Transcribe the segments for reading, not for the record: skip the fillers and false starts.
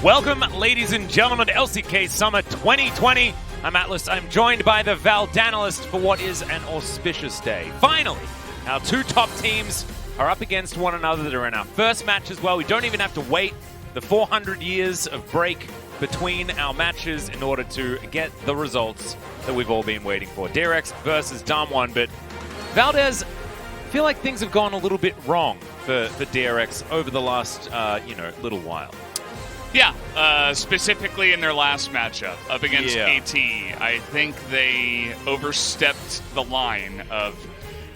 Welcome, ladies and gentlemen, to LCK Summer 2020. I'm Atlas. I'm joined by the Valdanalist for what is an auspicious day. Finally, our two top teams are up against one another. They're in our first match as well. We don't even have to wait the 400 years of break between our matches in order to get the results that we've all been waiting for. DRX versus DAMWON, but Valdez, I feel like things have gone a little bit wrong for DRX over the last, little while. Yeah, specifically in their last matchup up against KT, I think they overstepped the line of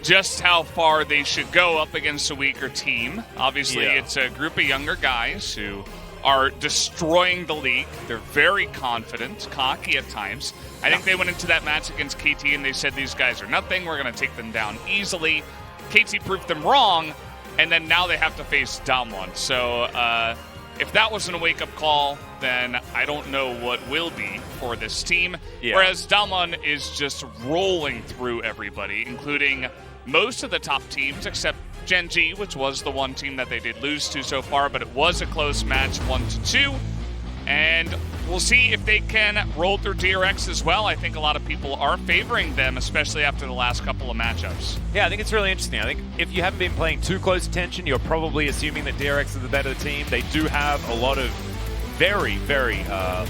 just how far they should go up against a weaker team. Obviously, it's a group of younger guys who are destroying the league. They're very confident, cocky at times. I think they went into that match against KT and they said, these guys are nothing. We're going to take them down easily. KT proved them wrong, and then now they have to face DAMWON. So, if that wasn't a wake-up call, then I don't know what will be for this team. Yeah. Whereas DWG is just rolling through everybody, including most of the top teams, except Gen G, which was the one team that they did lose to so far, but it was a close match, 1-2. And we'll see if they can roll through DRX as well. I think a lot of people are favoring them, especially after the last couple of matchups. Yeah, I think it's really interesting. I think if you haven't been paying too close attention, you're probably assuming that DRX is the better team. They do have a lot of very, very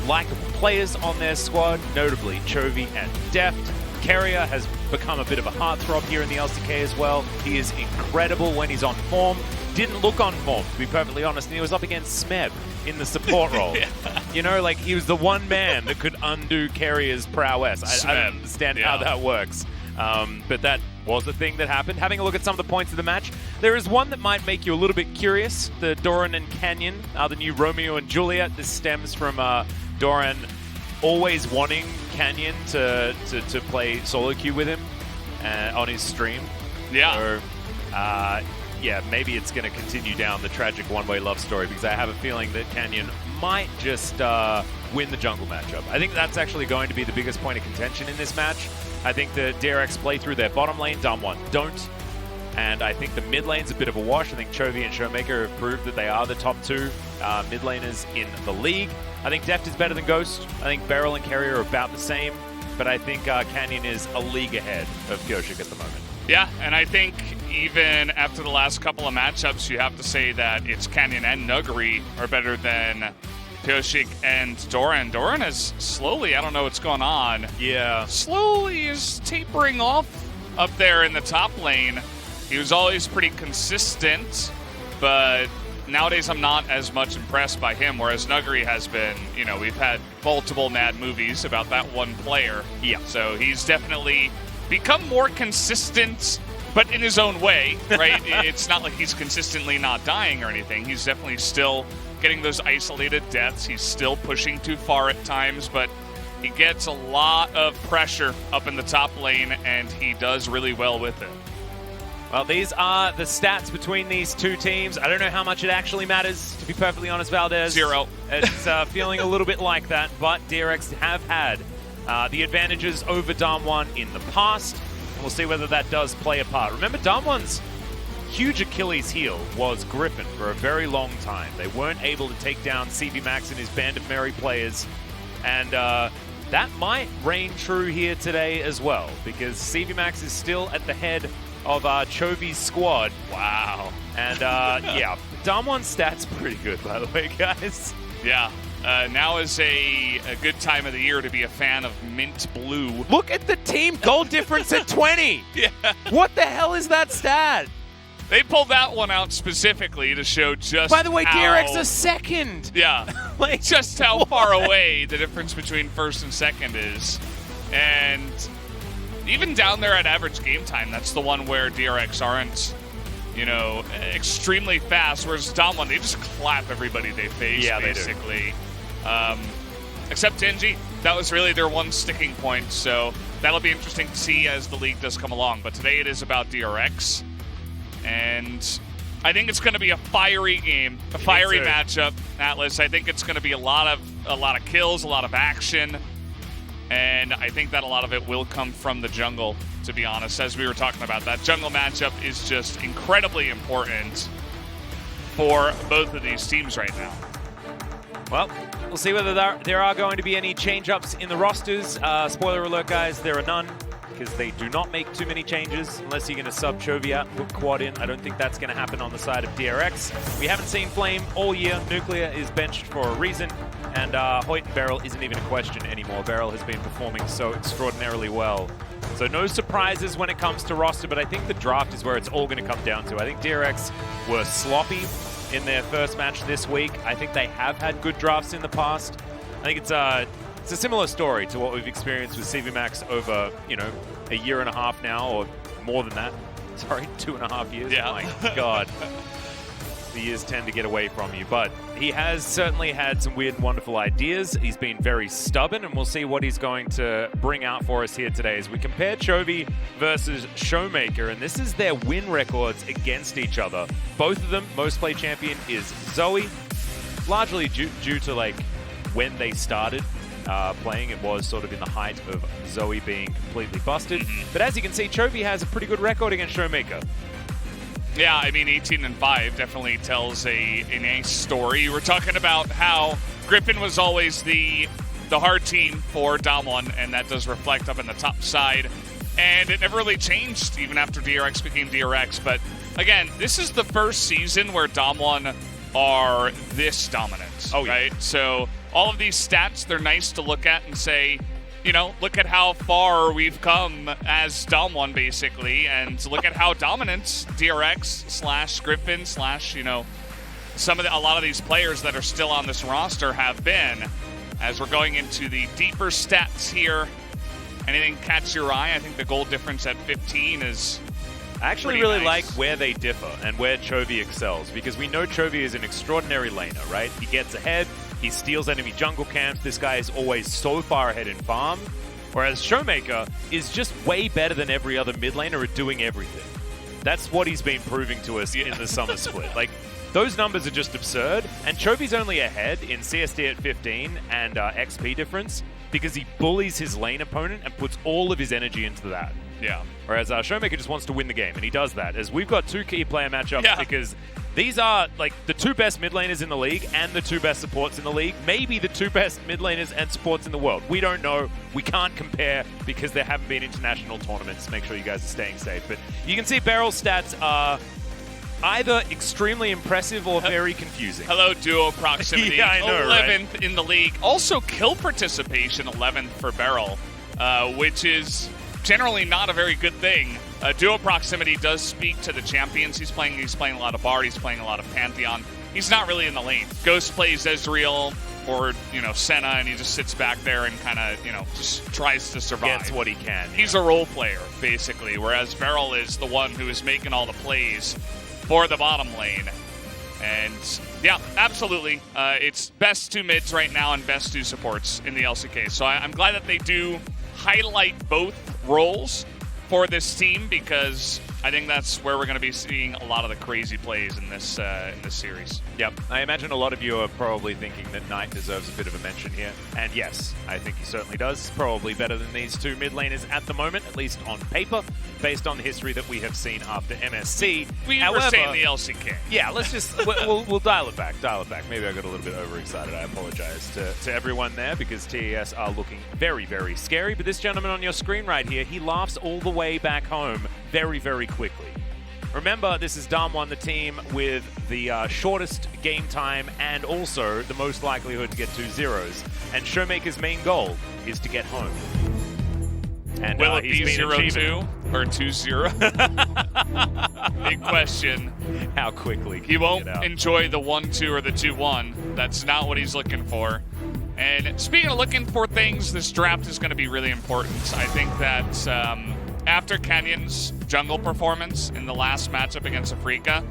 likable players on their squad, notably Chovy and Deft. Keria has become a bit of a heartthrob here in the LCK as well. He is incredible when he's on form. Didn't look on form, to be perfectly honest, and he was up against Smeb in the support role. You know, like, he was the one man that could undo Keria's prowess. I don't understand how that works. But that was the thing that happened. Having a look at some of the points of the match, there is one that might make you a little bit curious. The Doran and Canyon, the new Romeo and Juliet. This stems from Doran always wanting Canyon to play solo queue with him on his stream. Yeah. So, yeah, maybe it's going to continue down the tragic one-way love story, because I have a feeling that Canyon might just win the jungle matchup. I think that's actually going to be the biggest point of contention in this match. I think the DRX play through their bottom lane, DWG don't. And I think the mid lane's a bit of a wash. I think Chovy and Showmaker have proved that they are the top two mid laners in the league. I think Deft is better than Ghost. I think Beryl and Keria are about the same. But I think Canyon is a league ahead of Kyoshik at the moment. Yeah, and I think even after the last couple of matchups, you have to say that it's Canyon and Nuguri are better than Kyoshik and Doran. Doran is slowly, I don't know what's going on. Yeah. Slowly is tapering off up there in the top lane. He was always pretty consistent, but nowadays I'm not as much impressed by him, whereas Nuguri has been, we've had multiple mad movies about that one player. Yeah. So he's definitely become more consistent, but in his own way, right? It's not like he's consistently not dying or anything. He's definitely still getting those isolated deaths. He's still pushing too far at times, but he gets a lot of pressure up in the top lane, and he does really well with it. Well, these are the stats between these two teams. I don't know how much it actually matters, to be perfectly honest, Valdez. 0. It's feeling a little bit like that, but DRX have had the advantages over DAMWON in the past. We'll see whether that does play a part. Remember, DAMWON's huge Achilles heel was Griffin for a very long time. They weren't able to take down CV Max and his band of merry players. And that might reign true here today as well, because CV Max is still at the head of Chovy's squad. Wow. And yeah, DAMWON's stats pretty good, by the way, guys. Yeah. Now is a good time of the year to be a fan of mint blue. Look at the team goal difference at 20. Yeah. What the hell is that stat? They pulled that one out specifically to show just By the way, how, DRX is second. Yeah. Like, just how far away the difference between first and second is. And even down there at average game time, that's the one where DRX aren't, extremely fast, whereas DWG, they just clap everybody they face, basically. Except Gen G. That was really their one sticking point, so that'll be interesting to see as the league does come along. But today it is about DRX, and I think it's going to be a fiery game, a fiery matchup, Atlas. I think it's going to be a lot of kills, a lot of action, and I think that a lot of it will come from the jungle, to be honest. As we were talking about, that jungle matchup is just incredibly important for both of these teams right now. Well, we'll see whether there are going to be any change-ups in the rosters. Spoiler alert, guys, there are none, because they do not make too many changes unless you're going to sub Chovy out and put Quad in. I don't think that's going to happen on the side of DRX. We haven't seen Flame all year. Nuclear is benched for a reason, and Hoyt and Beryl isn't even a question anymore. Beryl has been performing so extraordinarily well. So no surprises when it comes to roster, but I think the draft is where it's all going to come down to. I think DRX were sloppy in their first match this week. I think they have had good drafts in the past. I think it's a similar story to what we've experienced with CVMAX over, a year and a half now, or more than that. Sorry, 2.5 years. Yeah. My God. The years tend to get away from you, but he has certainly had some weird and wonderful ideas. He's been very stubborn, and we'll see what he's going to bring out for us here today as we compare Chovy versus Showmaker, and this is their win records against each other. Both of them, most played champion is Zoe, largely due to when they started playing. It was sort of in the height of Zoe being completely busted, but as you can see, Chovy has a pretty good record against Showmaker. Yeah, I mean, 18-5 definitely tells a nice story. We're talking about how Griffin was always the hard team for DAMWON, and that does reflect up in the top side. And it never really changed even after DRX became DRX. But again, this is the first season where DAMWON are this dominant, right? So all of these stats, they're nice to look at and say, look at how far we've come as DAMWON, basically, and look at how dominant DRX / Griffin / a lot of these players that are still on this roster have been. As we're going into the deeper stats here, anything catch your eye? I think the goal difference at 15 is I actually really nice. like where they differ and where Chovy excels, because we know Chovy is an extraordinary laner, right? He gets ahead, he steals enemy jungle camps. This guy is always so far ahead in farm, whereas Showmaker is just way better than every other mid laner at doing everything. That's what he's been proving to us in the summer split. Those numbers are just absurd, and Chovy's only ahead in CSD at 15 and XP difference because he bullies his lane opponent and puts all of his energy into that. Yeah. Whereas Showmaker just wants to win the game, and he does that. As we've got two key player matchups because these are the two best mid laners in the league and the two best supports in the league. Maybe the two best mid laners and supports in the world. We don't know. We can't compare because there haven't been international tournaments. Make sure you guys are staying safe. But you can see Beryl's stats are either extremely impressive or very confusing. Hello, duo proximity. Yeah, I know, 11th in the league. Also, kill participation, 11th for Beryl, which is generally not a very good thing. Duo proximity does speak to the champions he's playing. He's playing a lot of Bard. He's playing a lot of Pantheon. He's not really in the lane. Ghost plays Ezreal or, Senna, and he just sits back there and kind of, just tries to survive. Gets what he can. He's a role player, basically, whereas Beryl is the one who is making all the plays for the bottom lane. And, yeah, absolutely. It's best two mids right now and best two supports in the LCK. So I'm glad that they do highlight both roles for this team, because I think that's where we're going to be seeing a lot of the crazy plays in this series. Yep. I imagine a lot of you are probably thinking that Knight deserves a bit of a mention here. And yes, I think he certainly does. Probably better than these two mid laners at the moment, at least on paper, based on the history that we have seen after MSC. However, were saying the LCK. Yeah, let's just, we'll dial it back. Maybe I got a little bit overexcited. I apologize to everyone there, because TES are looking very, very scary. But this gentleman on your screen right here, he laughs all the way back home very, very quickly. Remember, this is DAMWON, the team with the shortest game time and also the most likelihood to get 2 zeros. And Showmaker's main goal is to get home. And will it be 0-2 or 2-0? Big question. How quickly he won't enjoy the 1-2 or the 2-1. That's not what he's looking for. And speaking of looking for things, this draft is going to be really important. I think that after Kenyon's jungle performance in the last matchup against Afrika,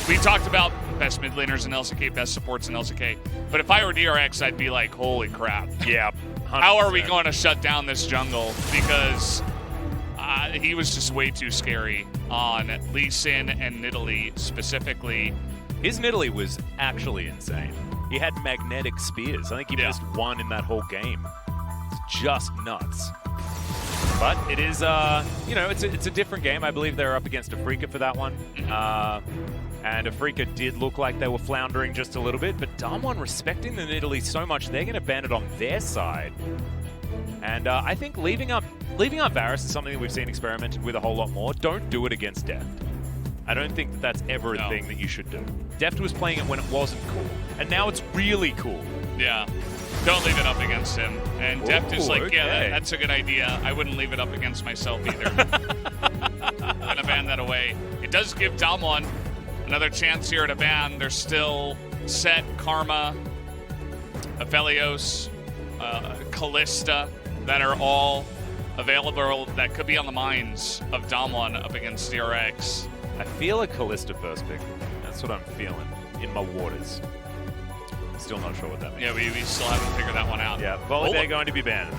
we talked about best mid laners in LCK, best supports in LCK, but if I were DRX, I'd be like, holy crap. Yeah. 100%. How are we going to shut down this jungle? Because he was just way too scary on Lee Sin and Nidalee specifically. His Nidalee was actually insane. He had magnetic spears. I think he missed one in that whole game. It's just nuts. But it is, it's a different game. I believe they're up against Afrika for that one. And Afrika did look like they were floundering just a little bit, but DAMWON respecting the Nidalee so much, they're going to ban it on their side. And I think leaving up Varus is something that we've seen experimented with a whole lot more. Don't do it against Deft. I don't think that that's ever a thing that you should do. Deft was playing it when it wasn't cool, and now it's really cool. Yeah. Don't leave it up against him. And Deft is like, yeah, that's a good idea. I wouldn't leave it up against myself either. I'm going to ban that away. It does give DAMWON another chance here to ban. They're still Set, Karma, Aphelios, Kalista, that are all available that could be on the minds of DAMWON up against DRX. I feel a Kalista first pick. That's what I'm feeling in my waters. Still not sure what that means. Yeah, we still haven't figured that one out. Yeah, Volibear going to be banned.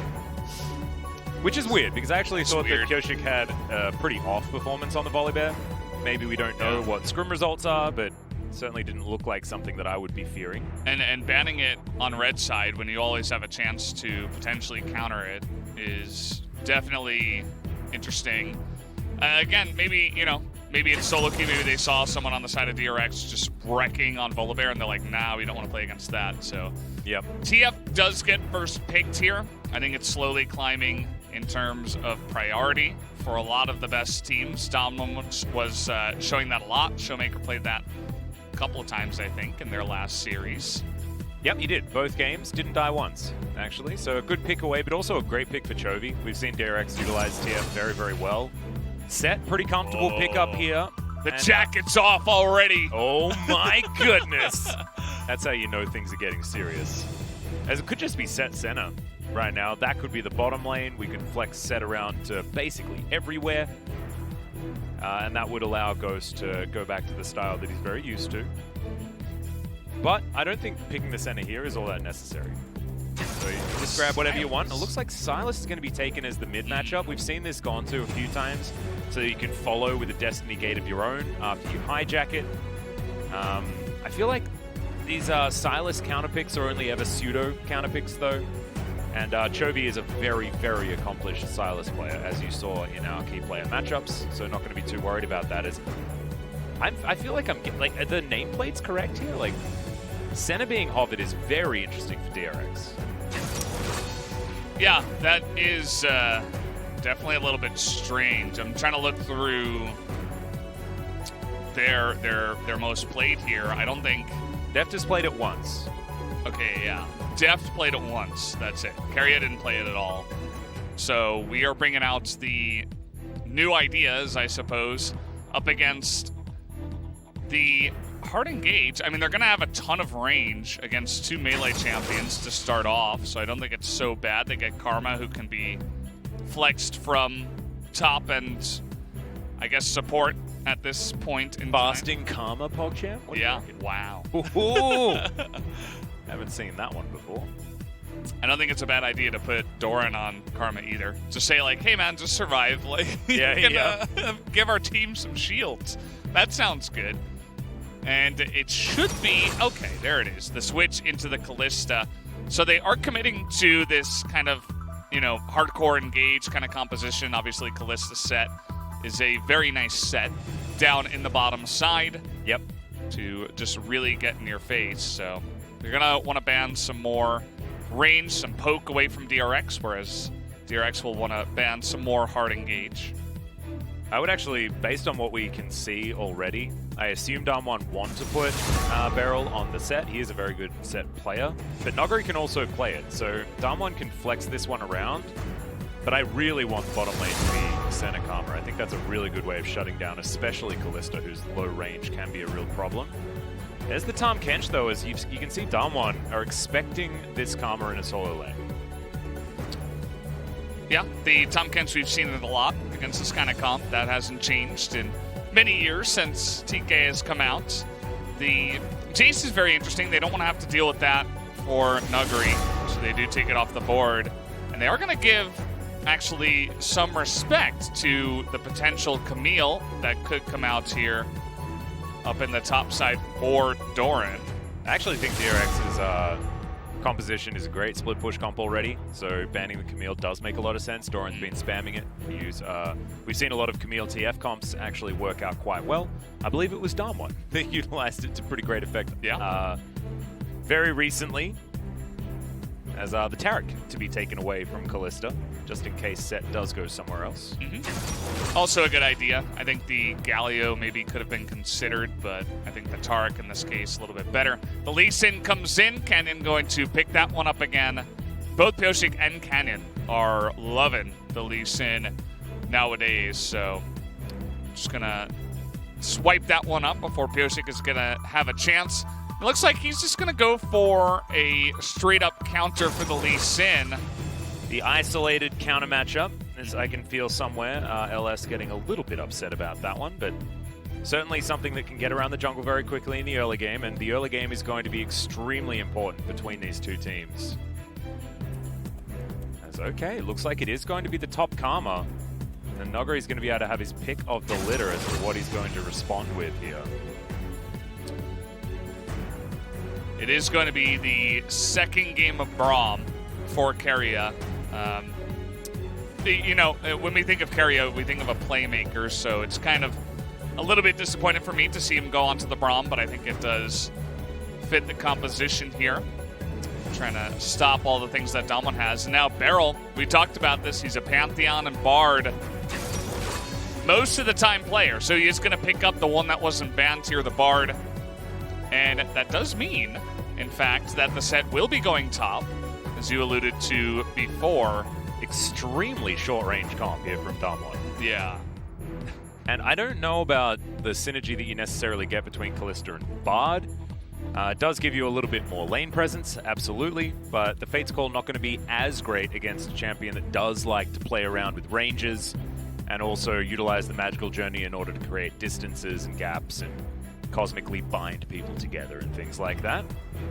Which is weird, because I actually thought that Kyoshik had a pretty off performance on the Volibear. Maybe we don't know what scrim results are, but certainly didn't look like something that I would be fearing. And banning it on red side when you always have a chance to potentially counter it is definitely interesting. Again, maybe, you know, maybe it's solo queue. Maybe they saw someone on the side of DRX just wrecking on Volibear, and they're like, nah, we don't want to play against that. So, yep. TF does get first picked here. I think it's slowly climbing in terms of priority for a lot of the best teams. DAMWON was showing that a lot. Showmaker played that a couple of times, I think, in their last series. Yep, he did. Both games didn't die once, actually. So a good pick away, but also a great pick for Chovy. We've seen DRX utilize TF very, very well. Set, pretty comfortable pick up here. The jacket's off already. Oh my goodness. That's how you know things are getting serious. As it could just be Set center right now. That could be the bottom lane. We could flex Set around to basically everywhere. And that would allow Ghost to go back to the style that he's very used to. But I don't think picking the center here is all that necessary. So you just grab whatever you want. It looks like Sylas is going to be taken as the mid matchup. We've seen this gone to a few times, so you can follow with a Destiny Gate of your own after you hijack it. I feel like these Sylas counterpicks are only ever pseudo counterpicks though. And Chovy is a very, very accomplished Sylas player, as you saw in our key player matchups, so not going to be too worried about that. I feel like are the nameplates correct here? Like, center being hovered is very interesting for DRX. Yeah, that is definitely a little bit strange. I'm trying to look through their most played here. I don't think Deft has played it once. Okay, yeah. Deft played it once. That's it. Carrier didn't play it at all. So we are bringing out the new ideas, I suppose, up against the hard engage. I mean, they're going to have a ton of range against two melee champions to start off, so I don't think it's so bad. They get Karma, who can be flexed from top and, I guess, support at this point in Fasting Karma, PogChamp? Yeah. Wow. Haven't seen that one before. I don't think it's a bad idea to put Doran on Karma either. Just say, like, hey, man, just survive. Like, give our team some shields. That sounds good. And it should be, okay, there it is, the switch into the Kalista. So they are committing to this kind of, you know, hardcore engage kind of composition. Obviously, Kalista set is a very nice set down in the bottom side. Yep. To just really get in your face. So you're going to want to ban some more range, some poke away from DRX, whereas DRX will want to ban some more hard engage. I would actually, based on what we can see already, I assume DAMWON want to put Beryl on the set. He is a very good set player, but Noguri can also play it, so DAMWON can flex this one around, but I really want the bottom lane to be center Karma. I think that's a really good way of shutting down, especially Kalista, whose low range can be a real problem. There's the Tahm Kench, though, as you can see DAMWON are expecting this Karma in a solo lane. Yeah, the Tahm Kench we've seen it a lot against this kind of comp. That hasn't changed in many years since TK has come out. The Jace is very interesting. They don't want to have to deal with that for Nuguri, so they do take it off the board. And they are going to give, actually, some respect to the potential Camille that could come out here up in the top side for Doran. I actually think DRX is composition is a great split push comp already, so banning the Camille does make a lot of sense. Doran's been spamming it. We've seen a lot of Camille TF comps actually work out quite well. I believe it was DAMWON that utilized it to pretty great effect. Yeah. Very recently, as the Tarek to be taken away from Kalista, just in case Set does go somewhere else. Also a good idea. I think the Galio maybe could have been considered, but I think the Tarek in this case a little bit better. The Lee Sin comes in. Canyon going to pick that one up again. Both Pyosik and Canyon are loving the Lee Sin nowadays, so just gonna swipe that one up before Pyosik is gonna have a chance. It looks like he's just going to go for a straight-up counter for the Lee Sin. The isolated counter matchup, as I can feel somewhere. LS getting a little bit upset about that one, but certainly something that can get around the jungle very quickly in the early game, and the early game is going to be extremely important between these two teams. As okay, looks like it is going to be the top Karma, and Nogari is going to be able to have his pick of the litter as to what he's going to respond with here. It is going to be the second game of Braum for Keria. You know, when we think of Keria, we think of a playmaker, so it's kind of a little bit disappointing for me to see him go onto the Braum, but I think it does fit the composition here. Trying to stop all the things that DAMWON has. And now Beryl, we talked about this, he's a Pantheon and Bard most of the time player, so he is going to pick up the one that wasn't banned here, the Bard. And that does mean, in fact, that the set will be going top, as you alluded to before. Extremely short-range comp here from DWG. Yeah. And I don't know about the synergy that you necessarily get between Kalista and Bard. It does give you a little bit more lane presence, absolutely, but the Fate's Call not going to be as great against a champion that does like to play around with ranges and also utilize the magical journey in order to create distances and gaps and cosmically bind people together and things like that.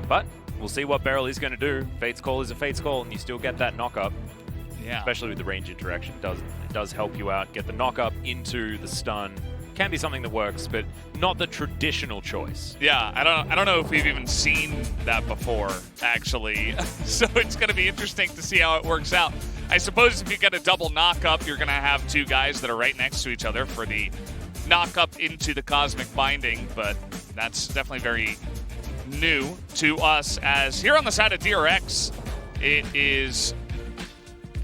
But we'll see what Beryl is going to do. Fate's Call is a Fate's Call, and you still get that knock-up. Yeah. Especially with the range interaction. It does help you out. Get the knock-up into the stun. Can be something that works, but not the traditional choice. Yeah, I don't know if we've even seen that before, actually. So it's going to be interesting to see how it works out. I suppose if you get a double knock-up, you're going to have two guys that are right next to each other for the knock-up into the Cosmic Binding, but that's definitely very new to us, as here on the side of DRX,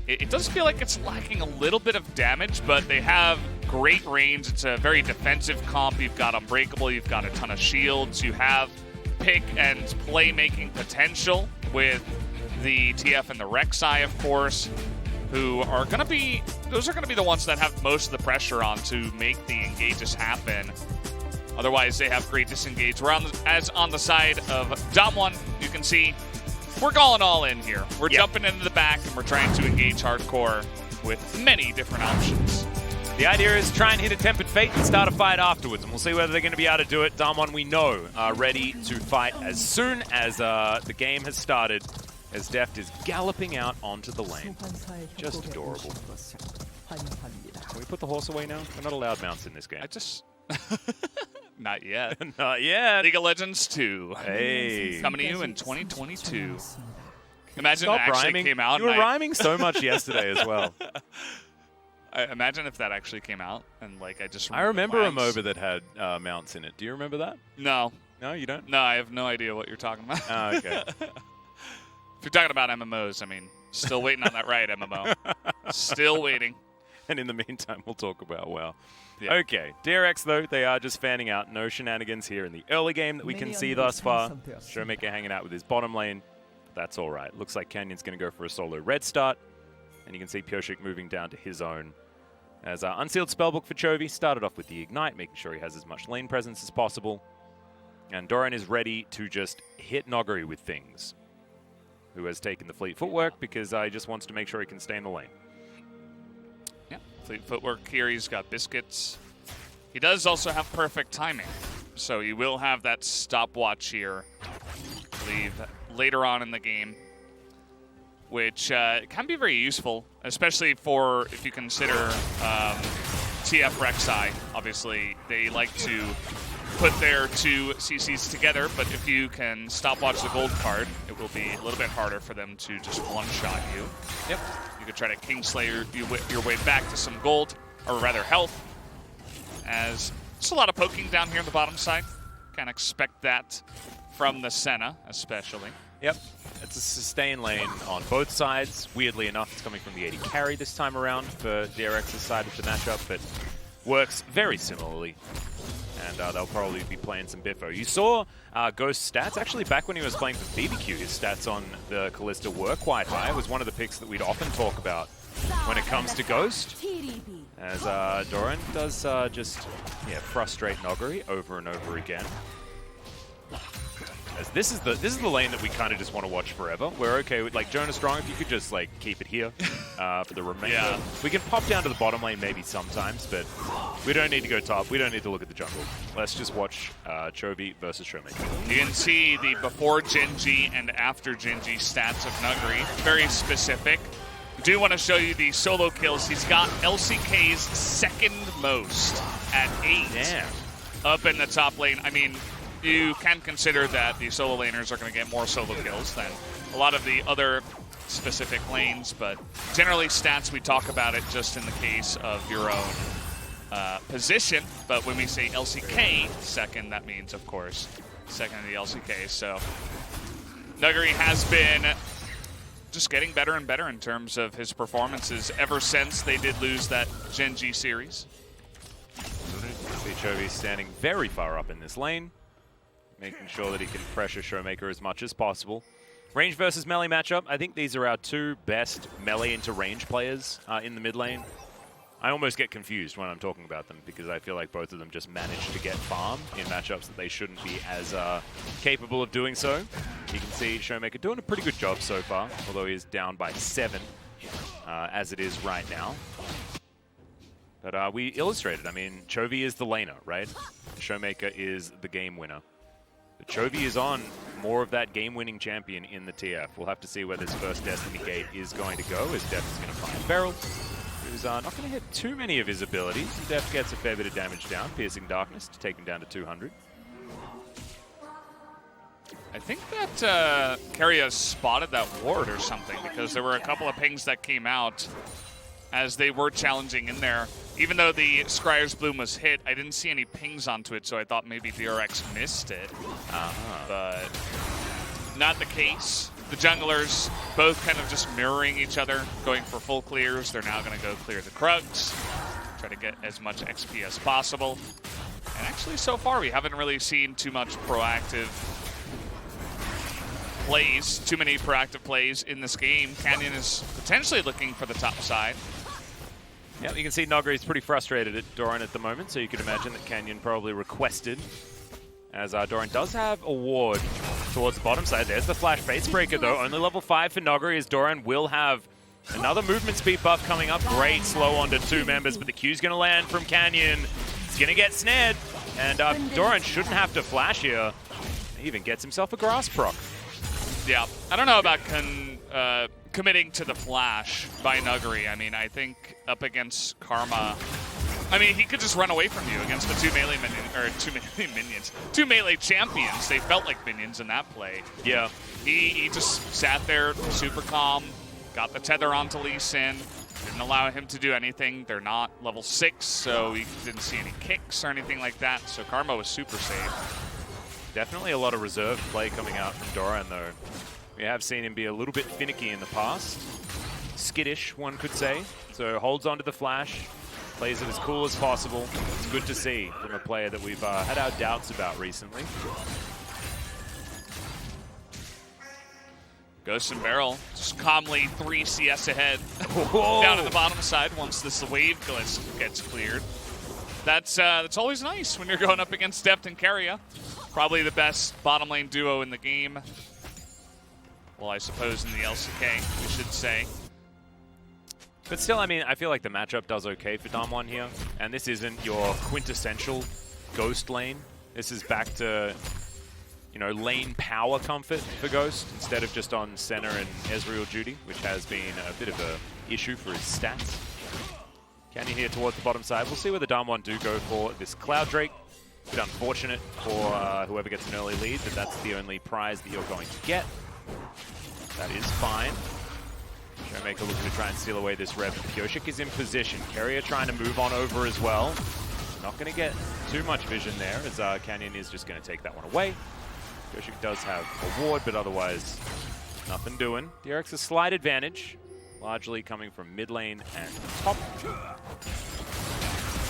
it does feel like it's lacking a little bit of damage, but they have great range. It's a very defensive comp. You've got Unbreakable, you've got a ton of shields, you have pick and playmaking potential with the TF and the Rek'Sai, of course, who are going to be, those are going to be the ones that have most of the pressure on to make the engages happen. Otherwise, they have great disengage. As on the side of DAMWON, you can see we're going all in here. We're jumping into the back, and we're trying to engage hardcore with many different options. The idea is try and hit a Tempered Fate and start a fight afterwards, and we'll see whether they're going to be able to do it. DAMWON, we know, are ready to fight as soon as the game has started, as Deft is galloping out onto the lane. Just adorable. Can we put the horse away now? We're not allowed mounts in this game. Not yet. Not yet. League of Legends 2. Hey. Coming to you in 2022. Imagine Stop it actually rhyming. came out. You were rhyming so much yesterday as well. Imagine if that actually came out and like I just. I remember a MOBA that had mounts in it. Do you remember that? No. No, you don't? No, I have no idea what you're talking about. Oh, okay. If you're talking about MMOs, I mean, still waiting on that right MMO. Still waiting. And in the meantime, we'll talk about WoW. Yeah. Okay, DRX, though, they are just fanning out. No shenanigans here in the early game that we can see thus far. Showmaker hanging out with his bottom lane. That's all right. Looks like Canyon's going to go for a solo red start. And you can see Pyosik moving down to his own. As Unsealed Spellbook for Chovy started off with the Ignite, making sure he has as much lane presence as possible. And Doran is ready to just hit Nogari with things, who has taken the Fleet Footwork because he just wants to make sure he can stay in the lane. Yeah, Fleet Footwork here. He's got Biscuits. He does also have perfect timing, so he will have that stopwatch here, I believe, later on in the game, which can be very useful, especially for if you consider TF Rek'Sai. Obviously, they like to put their two CCs together, but if you can stopwatch the gold card, it will be a little bit harder for them to just one-shot you. Yep. You could try to Kingslayer your way back to some gold, or rather health, as there's a lot of poking down here on the bottom side. Can't expect that from the Senna, especially. Yep. It's a sustain lane on both sides. Weirdly enough, it's coming from the AD carry this time around for DRX's side of the matchup, but works very similarly. And they'll probably be playing some Biffo. You saw Ghost's stats. Actually, back when he was playing for BBQ, his stats on the Kalista were quite high. It was one of the picks that we'd often talk about when it comes to Ghost. As Doran does just frustrate Noguri over and over again. As this is the lane that we kind of just want to watch forever. We're okay with, like, Jonah Strong, if you could just, like, keep it here for the remainder. Yeah. We can pop down to the bottom lane maybe sometimes, but we don't need to go top. We don't need to look at the jungle. Let's just watch Chovy versus Showmaker. You can see the before Genji and after Genji stats of Nuguri. Very specific. I do want to show you the solo kills. He's got LCK's second most at 8. Damn. Up in the top lane. I mean, you can consider that the solo laners are going to get more solo kills than a lot of the other specific lanes, but generally stats, we talk about it just in the case of your own position. But when we say LCK second, that means, of course, second in the LCK. So Nuguri has been just getting better and better in terms of his performances ever since they did lose that Genji series. Chovy standing very far up in this lane, making sure that he can pressure Showmaker as much as possible. Range versus melee matchup. I think these are our two best melee into range players in the mid lane. I almost get confused when I'm talking about them because I feel like both of them just manage to get farm in matchups that they shouldn't be as capable of doing so. You can see Showmaker doing a pretty good job so far, although he is down by 7 as it is right now. But we illustrated, I mean, Chovy is the laner, right? Showmaker is the game winner. But Chovy is on more of that game-winning champion in the TF. We'll have to see where this first Destiny Gate is going to go, as Def is going to find Beryl, who's not going to hit too many of his abilities. Def gets a fair bit of damage down, Piercing Darkness to take him down to 200. I think that Keria spotted that ward or something, because there were a couple of pings that came out as they were challenging in there. Even though the Scryer's Bloom was hit, I didn't see any pings onto it, so I thought maybe DRX missed it. But not the case. The junglers both kind of just mirroring each other, going for full clears. They're now going to go clear the Krugs, try to get as much XP as possible. And actually, so far, we haven't really seen too much proactive plays, too many proactive plays in this game. Canyon is potentially looking for the top side. Yeah, you can see Noguri is pretty frustrated at Doran at the moment, so you can imagine that Canyon probably requested, as Doran does have a ward towards the bottom side. There's the Flash Base Breaker, though. Only level 5 for Noguri, as Doran will have another movement speed buff coming up. Great slow onto 2 members, but the Q's going to land from Canyon. He's going to get snared, and Doran shouldn't have to flash here. He even gets himself a grass proc. Yeah, I don't know about committing to the flash by Nuguri. I mean, I think up against Karma, I mean, he could just run away from you against the two melee champions. They felt like minions in that play. Yeah. He just sat there super calm, got the tether onto Lee Sin, didn't allow him to do anything. They're not level 6, so he didn't see any kicks or anything like that. So Karma was super safe. Definitely a lot of reserve play coming out from Doran, though. We have seen him be a little bit finicky in the past. Skittish, one could say. So holds onto the flash, plays it as cool as possible. It's good to see from a player that we've had our doubts about recently. Ghost and Beryl just calmly 3 CS ahead. Down to the bottom side once this wave gets cleared. That's always nice when you're going up against Deft and Keria. Probably the best bottom lane duo in the game. Well, I suppose in the LCK, we should say. But still, I mean, I feel like the matchup does okay for DAMWON here. And this isn't your quintessential Ghost lane. This is back to, you know, lane power comfort for Ghost instead of just on Senna and Ezreal duty, which has been a bit of a issue for his stats. Canyon here towards the bottom side. We'll see where the DAMWON do go for this Cloud Drake. bit unfortunate for whoever gets an early lead, but that's the only prize that you're going to get. That is fine. Showmaker looking to try and steal away this rev. Pyosik is in position. Keria trying to move on over as well. Not going to get too much vision there, as Canyon is just going to take that one away. Pyosik does have a ward, but otherwise nothing doing. DRX's slight advantage, largely coming from mid lane and top.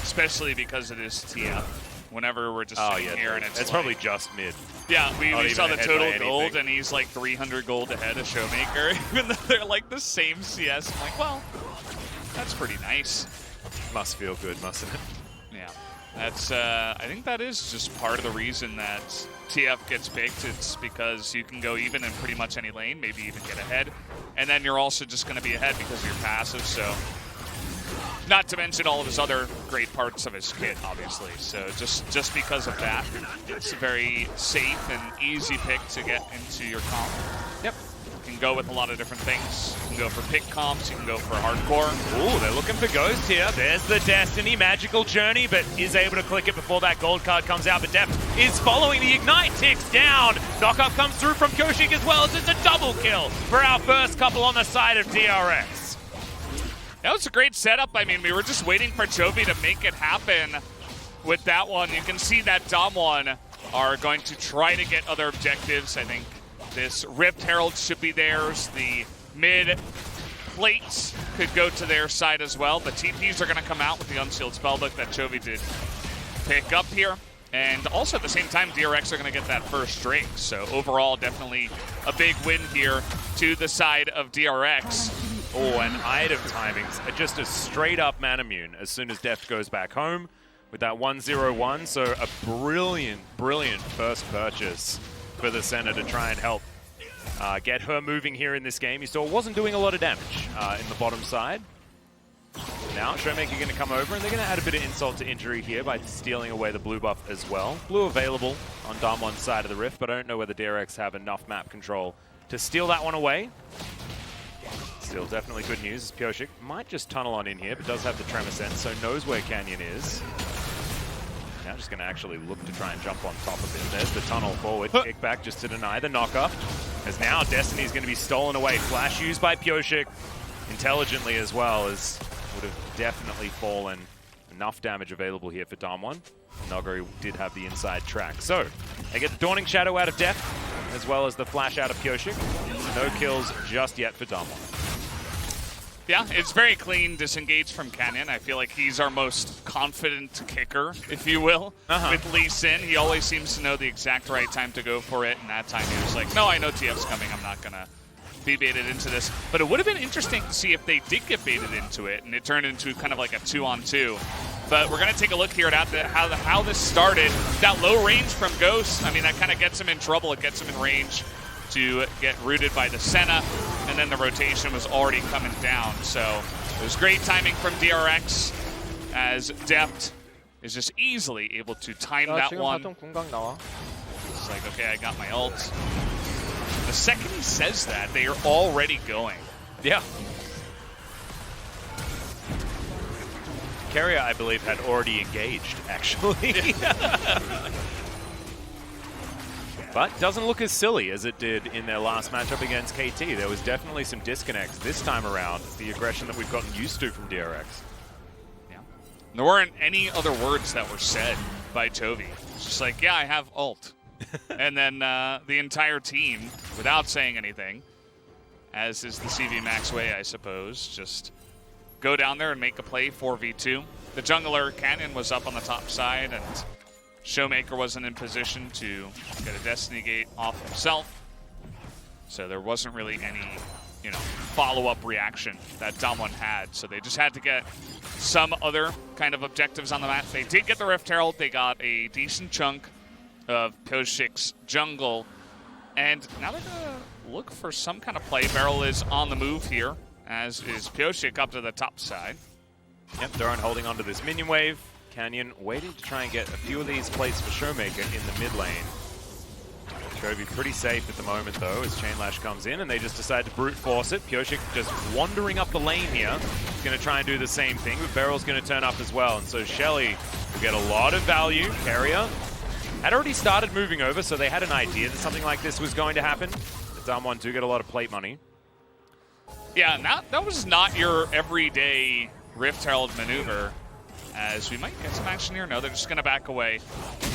Especially because it is TF. Whenever we're just sitting here and it's like, probably just mid. Yeah, we saw the total gold anything. and he's like 300 gold ahead of Showmaker, even though they're like the same CS. I'm like, well, that's pretty nice. Must feel good, mustn't it? Yeah, that's. I think that is just part of the reason that TF gets picked. It's because you can go even in pretty much any lane, maybe even get ahead, and then you're also just going to be ahead because of your passive. So. Not to mention all of his other great parts of his kit, obviously. So just because of that, it's a very safe and easy pick to get into your comp. Yep. You can go with a lot of different things. You can go for pick comps, you can go for hardcore. Ooh, they're looking for Ghost here. There's the Destiny magical journey, but is able to click it before that gold card comes out. But Def is following the Ignite, ticks down. Knockup comes through from Pyosik as well, as it's a double kill for our first couple on the side of DRX. That was a great setup. I mean, we were just waiting for Chovy to make it happen with that one. You can see that DAMWON are going to try to get other objectives. I think this Rift Herald should be theirs. The mid plates could go to their side as well. The TPs are going to come out with the Unsealed Spellbook that Chovy did pick up here. And also at the same time, DRX are going to get that first drink. So overall, definitely a big win here to the side of DRX. Oh, and item timings are just a straight up man immune as soon as Deft goes back home with that 1-0-1. So a brilliant, brilliant first purchase for the center to try and help get her moving here in this game. You saw wasn't doing a lot of damage in the bottom side. Now Showmaker going to come over and they're going to add a bit of insult to injury here by stealing away the blue buff as well. Blue available on DAMWON's side of the Rift, but I don't know whether DRX have enough map control to steal that one away. Still definitely good news as Pyosik might just tunnel on in here, but does have the Tremor Sense, so knows where Canyon is. Now just going to actually look to try and jump on top of it. There's the tunnel forward, kick back just to deny the knockup. As now Destiny's going to be stolen away. Flash used by Pyosik intelligently as well, as would have definitely fallen. Enough damage available here for DAMWON. Nogari did have the inside track. So they get the Dawning Shadow out of Def, as well as the flash out of Pyosik. No kills just yet for DAMWON. Yeah, it's very clean disengage from Canyon. I feel like he's our most confident kicker, if you will, with Lee Sin. He always seems to know the exact right time to go for it, and that time he was like, no, I know TF's coming, I'm not going to be baited into this. But it would have been interesting to see if they did get baited into it, and it turned into kind of like a 2-on-2. But we're going to take a look here at how this started. That low range from Ghost, I mean, that kind of gets him in trouble. It gets him in range to get rooted by the Senna, and then the rotation was already coming down. So it was great timing from DRX, as Deft is just easily able to time that one. It's like, okay, I got my ult. The second he says that, they are already going. Yeah. Keria, I believe, had already engaged, actually. But doesn't look as silly as it did in their last matchup against KT. There was definitely some disconnects this time around. The aggression that we've gotten used to from DRX. Yeah. There weren't any other words that were said by Chovy. It's just like, yeah, I have ult. And then the entire team, without saying anything, as is the CV Max way, I suppose, just go down there and make a play 4v2. The jungler, Canyon, was up on the top side, and Showmaker wasn't in position to get a Destiny Gate off himself. So there wasn't really any, follow-up reaction that DAMWON had. So they just had to get some other kind of objectives on the map. They did get the Rift Herald. They got a decent chunk of Pyosik's jungle. And now they're going to look for some kind of play. Beryl is on the move here, as is Pyosik up to the top side. Yep, Doran holding onto this minion wave. Canyon waiting to try and get a few of these plates for Showmaker in the mid lane. Chovy pretty safe at the moment though, as Chain Lash comes in and they just decide to brute force it. Pyosik just wandering up the lane here. going to try and do the same thing, but Beryl's going to turn up as well. And so Shelly will get a lot of value. Carrier had already started moving over, so they had an idea that something like this was going to happen. The DAMWON do get a lot of plate money. Yeah, that was not your everyday Rift Herald maneuver, as we might get some action here. No, they're just going to back away.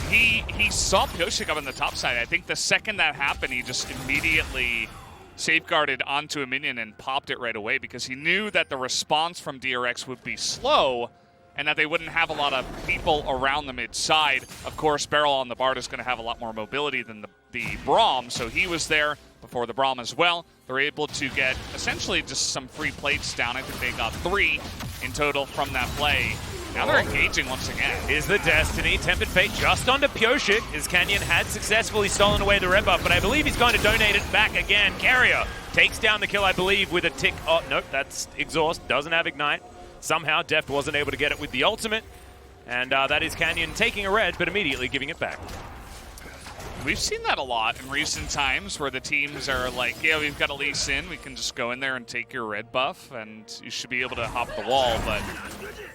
He saw Pyosik up on the top side. I think the second that happened, he just immediately safeguarded onto a minion and popped it right away because he knew that the response from DRX would be slow and that they wouldn't have a lot of people around the mid side. Of course, Beryl on the Bard is going to have a lot more mobility than the Braum, so he was there before the Braum as well. They're able to get essentially just some free plates down. I think they got 3 in total from that play. Now they're engaging once again. Is the Destiny. Tempered Fate just onto Pyosik, as Canyon had successfully stolen away the red buff, but I believe he's going to donate it back again. Carrier takes down the kill, I believe, with a tick. Oh, nope, that's Exhaust. Doesn't have Ignite. Somehow Deft wasn't able to get it with the ultimate. And that is Canyon taking a red, but immediately giving it back. We've seen that a lot in recent times where the teams are like, yeah, we've got a Lee Sin, we can just go in there and take your red buff and you should be able to hop the wall. But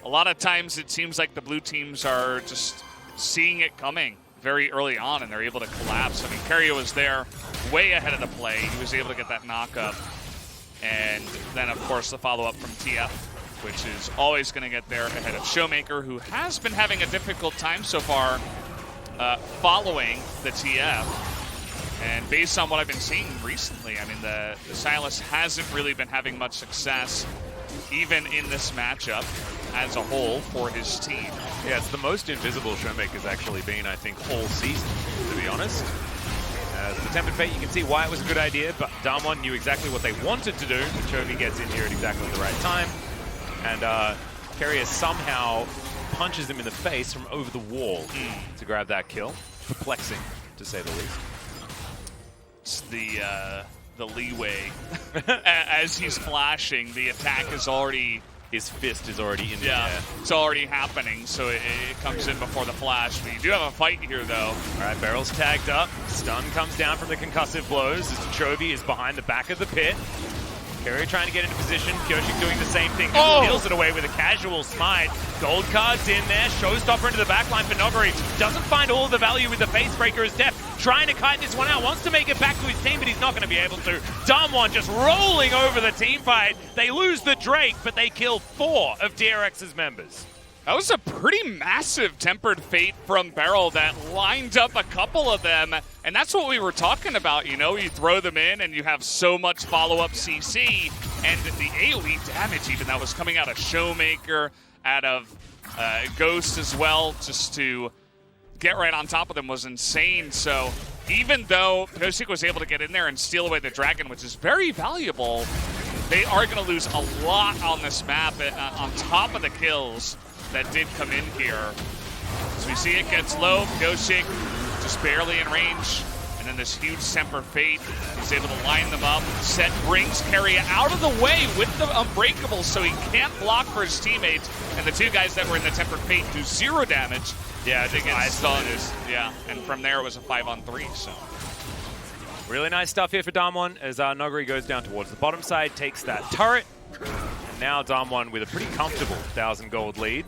a lot of times it seems like the blue teams are just seeing it coming very early on and they're able to collapse. I mean, Carrier was there way ahead of the play. He was able to get that knock-up. And then, of course, the follow-up from TF, which is always going to get there ahead of Showmaker, who has been having a difficult time so far following the TF. And based on what I've been seeing recently, I mean, the Silas hasn't really been having much success, even in this matchup as a whole for his team. Yeah, it's the most invisible Showmaker's actually been, I think, all season, to be honest. As the Tempered Fate, you can see why it was a good idea, but DAMWON knew exactly what they wanted to do. Chovy gets in here at exactly the right time. And Carrier somehow punches him in the face from over the wall to grab that kill. Perplexing, to say the least. It's the leeway. As he's flashing, the attack is already... His fist is already in the air. It's already happening, so it comes in before the flash. But you do have a fight here, though. All right, Beryl's tagged up. Stun comes down from the concussive blows as Chovy is behind the back of the pit. Carrier trying to get into position. Pyosik doing the same thing. Steals it away with a casual smite. Gold card's in there. Showstopper into the backline for Nogari. Doesn't find all the value with the face breaker as Deft. Trying to kite this one out. Wants to make it back to his team, but he's not going to be able to. DAMWON just rolling over the team fight. They lose the Drake, but they kill 4 of DRX's members. That was a pretty massive Tempered Fate from Beryl that lined up a couple of them. And that's what we were talking about, you know? You throw them in and you have so much follow-up CC. And the AoE damage even that was coming out of Showmaker, out of Ghost as well, just to get right on top of them was insane. So even though Pyosik was able to get in there and steal away the Dragon, which is very valuable, they are going to lose a lot on this map on top of the kills that did come in here. So we see it gets low. Pyosik just barely in range. And then this huge Tempered Fate is able to line them up. Set brings Carrier out of the way with the Unbreakable so he can't block for his teammates. And the 2 guys that were in the Tempered Fate do 0 damage. Yeah, I think I saw this. Yeah, and from there it was a 5-on-3, so. Really nice stuff here for DAMWON as Nogari goes down towards the bottom side, takes that turret. And now DAMWON with a pretty comfortable 1,000 gold lead.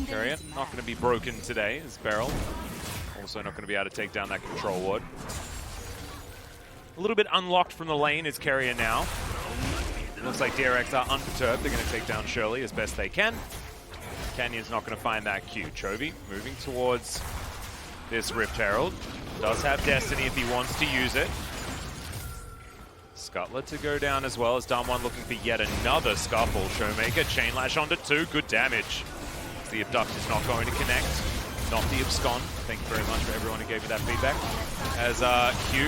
Carrier not going to be broken today as Beryl. Also not going to be able to take down that control ward. A little bit unlocked from the lane is Carrier now. Looks like DRX are unperturbed. They're going to take down Shirley as best they can. Canyon's not going to find that Q. Chovy moving towards this Rift Herald. Does have Destiny if he wants to use it. Scuttler to go down as well as DAMWON looking for yet another Scuffle. Showmaker, Chain Lash onto 2, good damage. The Abduct is not going to connect. Not the Abscond. Thank you very much for everyone who gave me that feedback. As Q,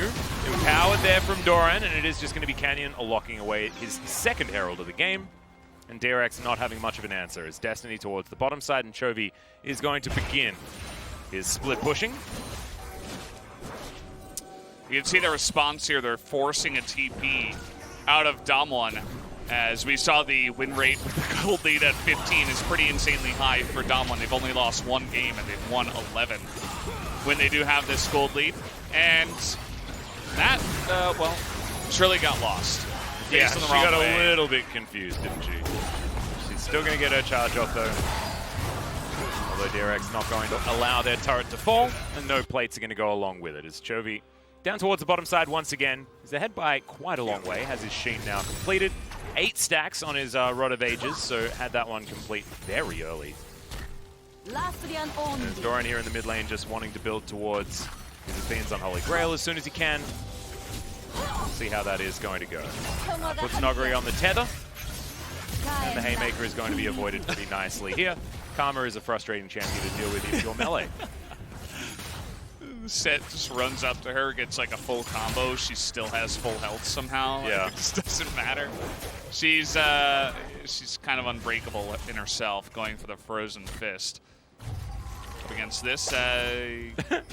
empowered there from Doran, and it is just going to be Canyon locking away his 2nd Herald of the game. And DRX not having much of an answer as Destiny towards the bottom side, and Chovy is going to begin his split pushing. You can see the response here. They're forcing a TP out of DAMWON. As we saw, the win rate with the gold lead at 15 is pretty insanely high for DAMWON. They've only lost 1 game and they've won 11 when they do have this gold lead. And that, well, Shirley got lost. Yeah, she got a little bit confused, didn't she? Still going to get her charge off, though. Although DRX not going to allow their turret to fall, and no plates are going to go along with it. As Chovy down towards the bottom side once again. He's ahead by quite a long way, has his Sheen now completed. 8 stacks on his Rod of Ages, so had that one complete very early. There's Doran here in the mid lane just wanting to build towards his Athene's Unholy Grail as soon as he can. See how that is going to go. Puts Noguri on the tether. And the Haymaker is going to be avoided pretty nicely here. Karma is a frustrating champion to deal with if you're melee. Set just runs up to her, gets like a full combo. She still has full health somehow. Yeah. It just doesn't matter. She's kind of unbreakable in herself, going for the Frozen Fist. Up against this, it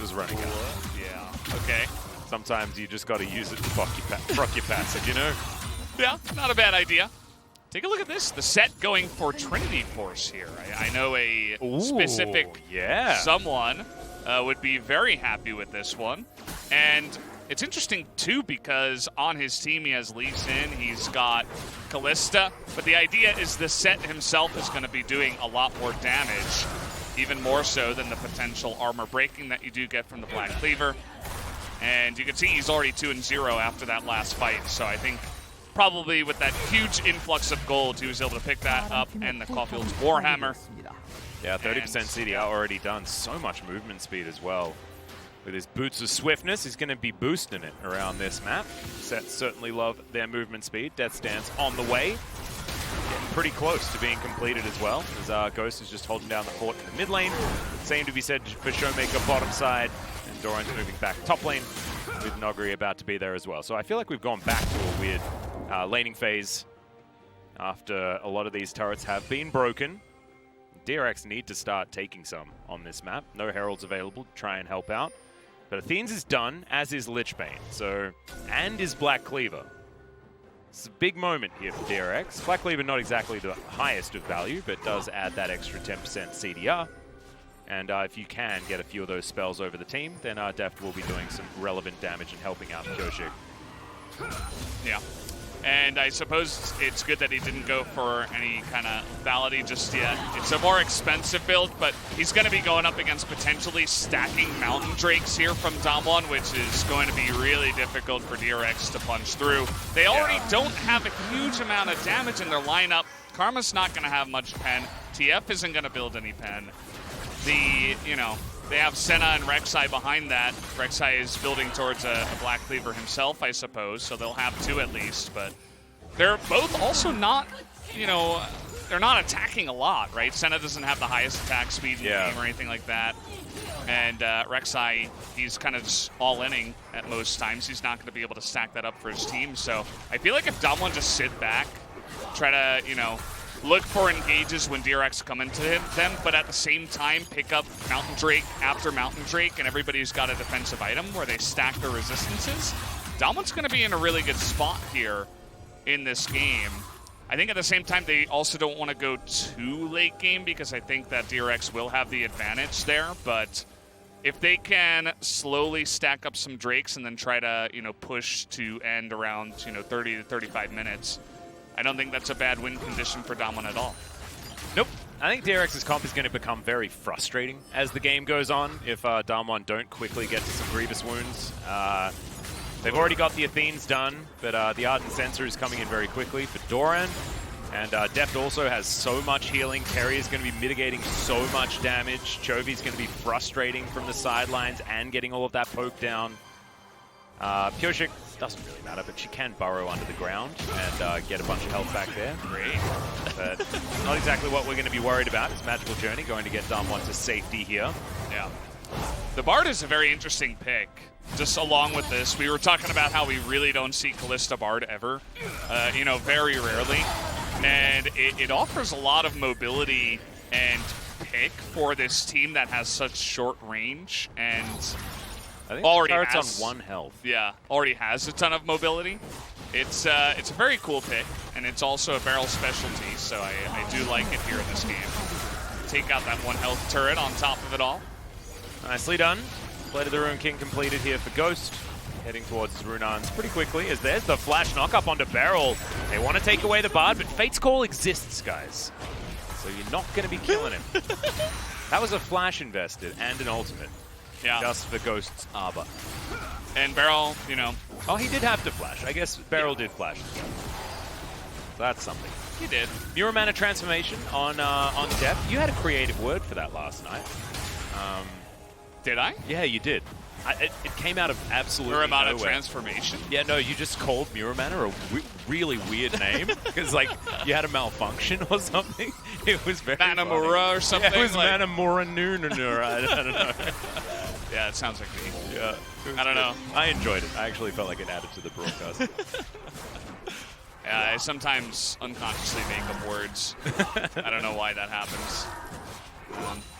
was running out. Yeah. Okay. Sometimes you just got to use it to fuck your passive, you know? Yeah, not a bad idea. Take a look at this. The set going for Trinity Force here. I know a specific someone would be very happy with this one. And it's interesting, too, because on his team he has Lee Sin, he's got Kalista. But the idea is the set himself is going to be doing a lot more damage, even more so than the potential armor breaking that you do get from the Black Cleaver. And you can see he's already 2-0 after that last fight. So I think probably with that huge influx of gold, he was able to pick that up, and the Caulfield's Warhammer. Yeah, 30% CDR already done. So much movement speed as well. With his Boots of Swiftness, he's going to be boosting it around this map. Sets certainly love their movement speed. Death Stance on the way. Getting pretty close to being completed as well, as Ghost is just holding down the fort in the mid lane. Same to be said for Showmaker bottom side, and Doran's moving back top lane, with Noguri about to be there as well. So I feel like we've gone back to a weird laning phase after a lot of these turrets have been broken. DRX need to start taking some on this map. No Heralds available to try and help out. But Athene's is done, as is Lichbane. So, and is Black Cleaver. It's a big moment here for DRX. Black Cleaver not exactly the highest of value, but does add that extra 10% CDR. And if you can get a few of those spells over the team, then Deft will be doing some relevant damage and helping out Koshik. Yeah. And I suppose it's good that he didn't go for any kind of Validity just yet. It's a more expensive build, but he's going to be going up against potentially stacking Mountain Drakes here from DAMWON, which is going to be really difficult for DRX to punch through. They already don't have a huge amount of damage in their lineup. Karma's not going to have much pen. TF isn't going to build any pen. They have Senna and Rek'Sai behind that. Rek'Sai is building towards a Black Cleaver himself, I suppose, so they'll have 2 at least. But they're both also not, they're not attacking a lot, right? Senna doesn't have the highest attack speed in the game or anything like that. And Rek'Sai, he's kind of just all-inning at most times. He's not going to be able to stack that up for his team. So I feel like if DWG just sit back, try to, look for engages when DRX come into them, but at the same time pick up Mountain Drake after Mountain Drake, and everybody's got a defensive item where they stack their resistances. DWG's going to be in a really good spot here in this game. I think at the same time they also don't want to go too late game because I think that DRX will have the advantage there, but if they can slowly stack up some Drakes and then try to, push to end around, 30 to 35 minutes, I don't think that's a bad win condition for DWG at all. Nope. I think DRX's comp is going to become very frustrating as the game goes on if DWG don't quickly get to some Grievous wounds. They've already got the Athenes done, but the Ardent Sensor is coming in very quickly for Doran. And Deft also has so much healing. Terry is going to be mitigating so much damage. Chovy's going to be frustrating from the sidelines and getting all of that poke down. Pyoshik doesn't really matter, but she can burrow under the ground and get a bunch of health back there. Great. But not exactly what we're going to be worried about. It's Magical Journey going to get DWG to safety here. Yeah. The Bard is a very interesting pick. Just along with this, we were talking about how we really don't see Kalista Bard ever, very rarely. And it offers a lot of mobility and pick for this team that has such short range and I think already it has on 1 health. Yeah, already has a ton of mobility. It's a very cool pick, and it's also a barrel specialty, so I do like it here in this game. Take out that 1 health turret on top of it all. Nicely done. Blade of the Ruin King completed here for Ghost. heading towards his Runans pretty quickly, as there's the flash knock up onto Beryl. They want to take away the Bard, but Fate's Call exists, guys. So you're not going to be killing him. That was a flash invested and an ultimate. Yeah. Just for Ghost's Arbor. And Beryl, you know. Oh, he did have to flash. I guess Beryl did flash. That's something. He did. Mirror Mana Transformation on Depth. You had a creative word for that last night. Did I? Yeah, you did. It came out of absolutely Mirror Mana nowhere. Transformation? Yeah, no, you just called Mirror Mana a really weird name because, like, you had a malfunction or something. It was very Manamura or something? Yeah, it was like... Manamura Noonanura. I don't know. Yeah, it sounds like me. Yeah, I don't know. I enjoyed it. I actually felt like it added to the broadcast. Yeah, I sometimes unconsciously make up words. I don't know why that happens.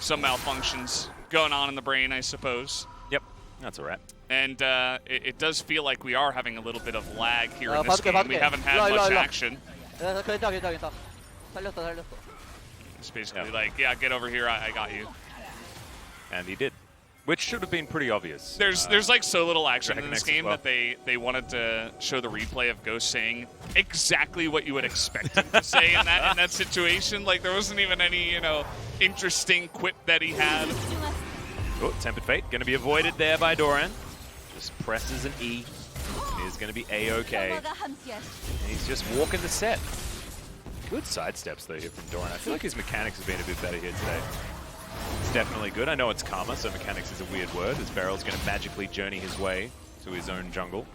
Some malfunctions going on in the brain, I suppose. Yep, that's all right. And it does feel like we are having a little bit of lag here in this game. We haven't had much action. It's basically like, yeah, get over here, I got you. And he did. Which should have been pretty obvious. There's like so little action in this DragonX game well. that they wanted to show the replay of Ghost saying exactly what you would expect him to say in that situation. Like there wasn't even any, you know, interesting quip that he had. Oh, Tempered Fate going to be avoided there by Doran. Just presses an E. And is going to be A-OK. And he's just walking the set. Good sidesteps though here from Doran. I feel like his mechanics have been a bit better here today. It's definitely good. I know it's karma, so mechanics is a weird word, as Beryl's going to magically journey his way to his own jungle.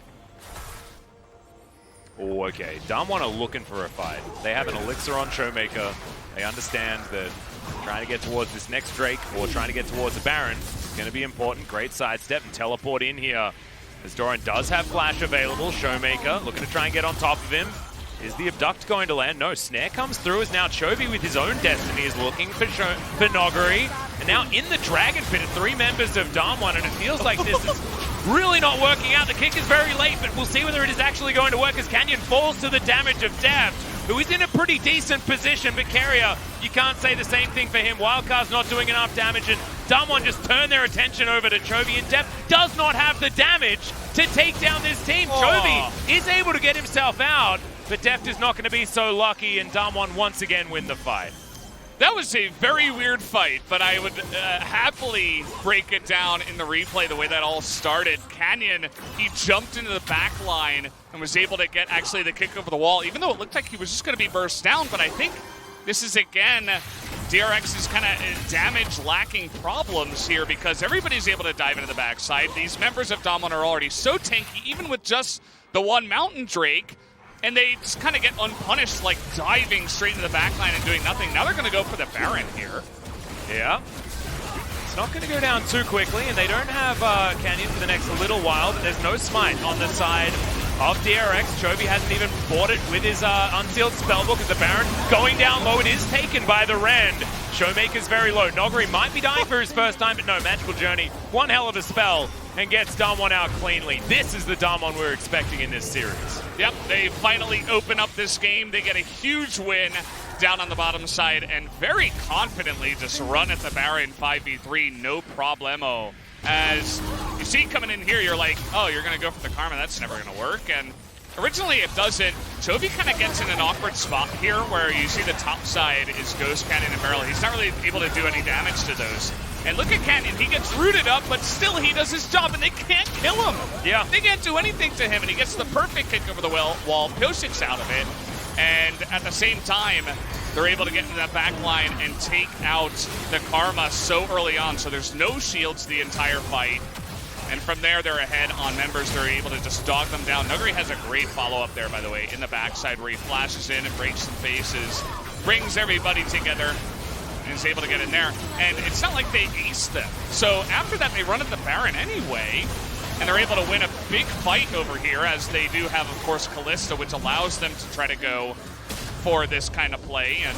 Oh, okay. DAMWON are looking for a fight. They have an elixir on Showmaker. They understand that trying to get towards this next Drake or trying to get towards the Baron is going to be important. Great sidestep and teleport in here. As Doran does have flash available. Showmaker looking to try and get on top of him. Is the abduct going to land? No, Snare comes through as now Chovy with his own destiny is looking for Noggery. And now in the Dragon Pit are 3 members of DAMWON, and it feels like this is really not working out. The kick is very late, but we'll see whether it is actually going to work as Canyon falls to the damage of Deft, who is in a pretty decent position, but Carrier, you can't say the same thing for him. Wildcard's not doing enough damage, and DAMWON just turn their attention over to Chovy, and Deft does not have the damage to take down this team. Chovy is able to get himself out, but Deft is not going to be so lucky, and DAMWON once again win the fight. That was a very weird fight, but I would happily break it down in the replay the way that all started. Canyon, he jumped into the back line and was able to get actually the kick over the wall, even though it looked like he was just going to be burst down. But I think this is, again, DRX's kind of damage lacking problems here because everybody's able to dive into the backside. These members of DAMWON are already so tanky, even with just the one Mountain Drake. And they just kind of get unpunished, like diving straight into the backline and doing nothing. Now they're going to go for the Baron here. Yeah. It's not going to go down too quickly, and they don't have Canyon for the next little while, but there's no smite on the side of DRX. Chovy hasn't even bought it with his unsealed spellbook as the Baron going down low. It is taken by the Rend. Showmaker's very low. Noggery might be dying for his first time, but no, Magical Journey. One hell of a spell and gets DAMWON out cleanly. This is the DAMWON we're expecting in this series. Yep, they finally open up this game. They get a huge win down on the bottom side and very confidently just run at the Baron 5v3, no problemo. As you see coming in here, you're like, oh, you're going to go for the Karma. That's never going to work. And originally it doesn't. Chovy kind of gets in an awkward spot here where you see the top side is Ghost, Canyon, and Beryl. He's not really able to do any damage to those. And look at Canyon, he gets rooted up, but still he does his job, and they can't kill him. Yeah. They can't do anything to him, and he gets the perfect kick over the wall, Piosik's out of it. And at the same time, they're able to get into that back line and take out the Karma so early on, so there's no shields the entire fight. And from there, they're ahead on members. They're able to just dog them down. Noggery has a great follow-up there, by the way, in the backside where he flashes in and breaks some faces, brings everybody together, and is able to get in there. And it's not like they aced them. So after that, they run at the Baron anyway, and they're able to win a big fight over here, as they do have, of course, Callista, which allows them to try to go for this kind of play and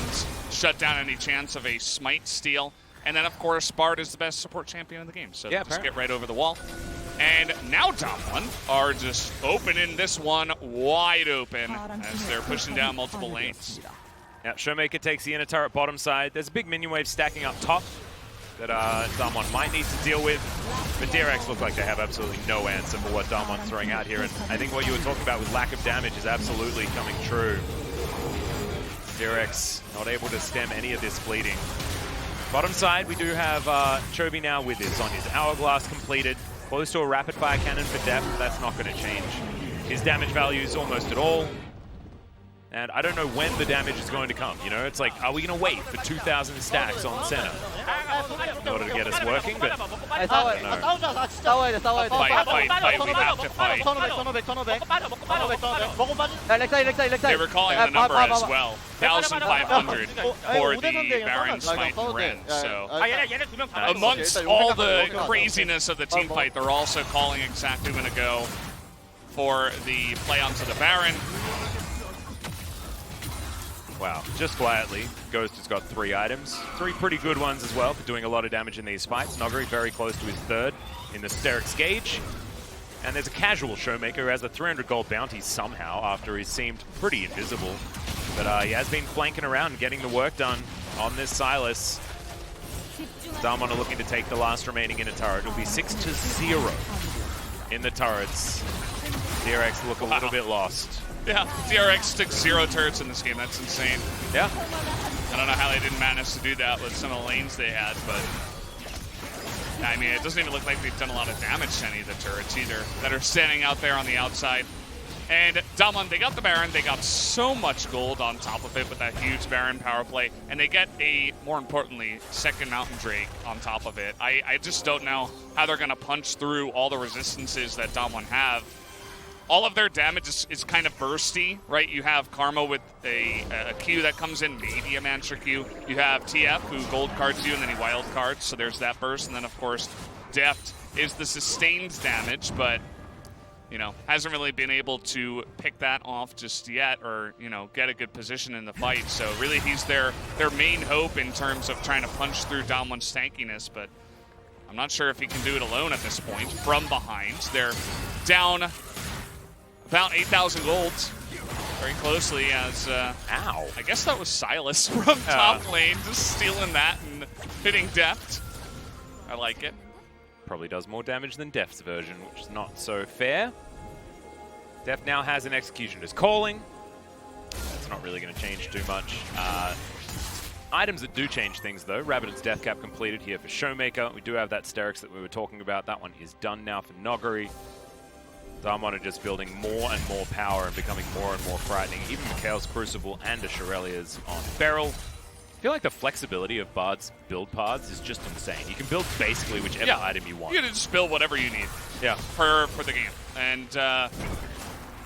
shut down any chance of a smite steal. And then, of course, Bard is the best support champion in the game, so yeah, just get right over the wall. And now DAMWON are just opening this one wide open as they're pushing down multiple lanes. Yeah, Showmaker takes the inner turret bottom side. There's a big minion wave stacking up top. that DAMWON might need to deal with. But DRX look like they have absolutely no answer for what DAMWON's throwing out here. And I think what you were talking about with lack of damage is absolutely coming true. DRX not able to stem any of this bleeding. Bottom side, we do have Chovy now with his on his Hourglass completed. Close to a rapid fire cannon for depth. That's not going to change his damage values almost at all. And I don't know when the damage is going to come, you know? It's like, are we going to wait for 2,000 stacks on center in order to get us working? But I don't know. Fight, we have to fight. They were calling the number as well. 1,500 for the Baron Smite Ren. So amongst all the craziness of the team fight, they're also calling exactly when to go for the play onto the Baron. Wow, just quietly, Ghost has got 3 items. 3 pretty good ones as well for doing a lot of damage in these fights. Noguri very close to his 3rd in the DRX gauge. And there's a casual Showmaker who has a 300 gold bounty somehow after he seemed pretty invisible. But he has been flanking around and getting the work done on this Sylas. DAMWON are looking to take the last remaining inner turret. It'll be 6-0 in the turrets. DRX look a little bit lost. Yeah, DRX took 0 turrets in this game. That's insane. Yeah. I don't know how they didn't manage to do that with some of the lanes they had, but I mean, it doesn't even look like they've done a lot of damage to any of the turrets either that are standing out there on the outside. And DAMWON, they got the Baron. They got so much gold on top of it with that huge Baron power play, and they get a, more importantly, second Mountain Drake on top of it. I just don't know how they're going to punch through all the resistances that DAMWON have. All of their damage is kind of bursty, right? You have Karma with a Q that comes in, maybe a Mantra Q. You have TF, who gold cards you, and then he wild cards, so there's that burst. And then, of course, Deft is the sustained damage, but, you know, hasn't really been able to pick that off just yet or, you know, get a good position in the fight. So really he's their main hope in terms of trying to punch through DAMWON's tankiness, but I'm not sure if he can do it alone at this point from behind. They're down about 8,000 gold very closely as, ow. I guess that was Sylas from top lane, just stealing that and hitting Deft. I like it. Probably does more damage than Deft's version, which is not so fair. Deft now has an Executioner's Calling. That's not really going to change too much. Items that do change things, though. Rabbiton's Death Cap completed here for Showmaker. We do have that DRX that we were talking about. That one is done now for Noguri. DAMWON are just building more and more power and becoming more and more frightening. Even Mikhail's Crucible and Ashurelia's on Beryl. I feel like the flexibility of Bard's build paths is just insane. You can build basically whichever item you want. You can just build whatever you need for the game. And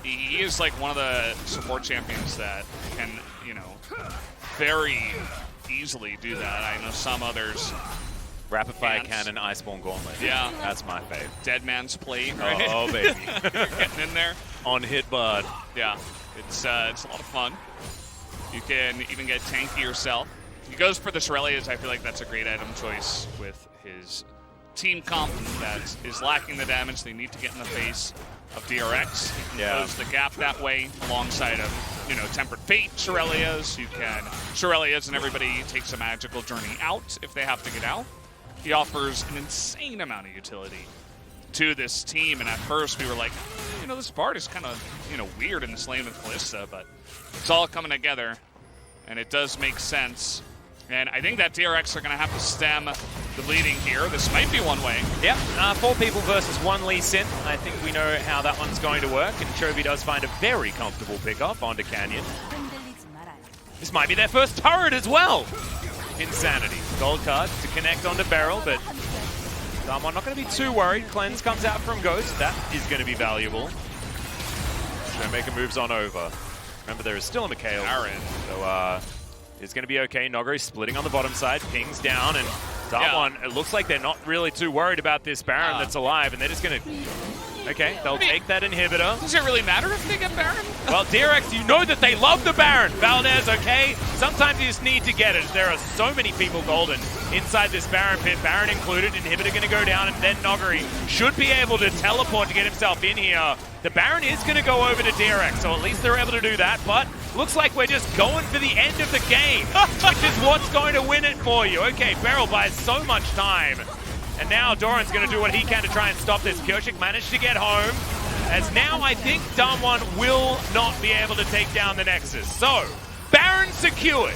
he is like one of the support champions that can, you know, very easily do that. I know some others. Rapid Fire Cannon, Iceborne Gauntlet. Yeah. That's my fave. Dead Man's Plate, right? Oh, baby. Getting in there. On hit Bard. Yeah. It's a lot of fun. You can even get tanky yourself. He goes for the Shurelias. I feel like that's a great item choice with his team comp that is lacking the damage. They need to get in the face of DRX. You can close the gap that way alongside of, you know, Tempered Fate Shurelias. You can Shurelias and everybody takes a magical journey out if they have to get out. He offers an insane amount of utility to this team, and at first we were like, you know, this Bard is kind of, you know, weird in this lane with Kalista, but it's all coming together, and it does make sense. And I think that DRX are going to have to stem the bleeding here. This might be one way. Yep, 4 people versus 1 Lee Sin. I think we know how that one's going to work, and Chovy does find a very comfortable pickup onto Canyon. This might be their first turret as well. Insanity. Gold card to connect onto Beryl, but DAMWON not going to be too worried. Cleanse comes out from Ghost. That is going to be valuable. Showmaker moves on over. Remember, there is still a Mikhail. Aaron. So it's going to be okay. Noguri splitting on the bottom side, pings down, and DAMWON, it looks like they're not really too worried about this Baron that's alive, and they're just going to... Okay, they'll take that inhibitor. Does it really matter if they get Baron? Well, DRX, you know that they love the Baron. Valdez, okay? Sometimes you just need to get it. There are so many people golden inside this Baron pit, Baron included. Inhibitor going to go down, and then Noguri should be able to teleport to get himself in here. The Baron is going to go over to DRX, so at least they're able to do that, but Looks like we're just going for the end of the game, which is what's going to win it for you. Okay, Beryl buys so much time. And now Doran's going to do what he can to try and stop this. Kyoshik managed to get home, as now I think DAMWON will not be able to take down the Nexus. So, Baron secured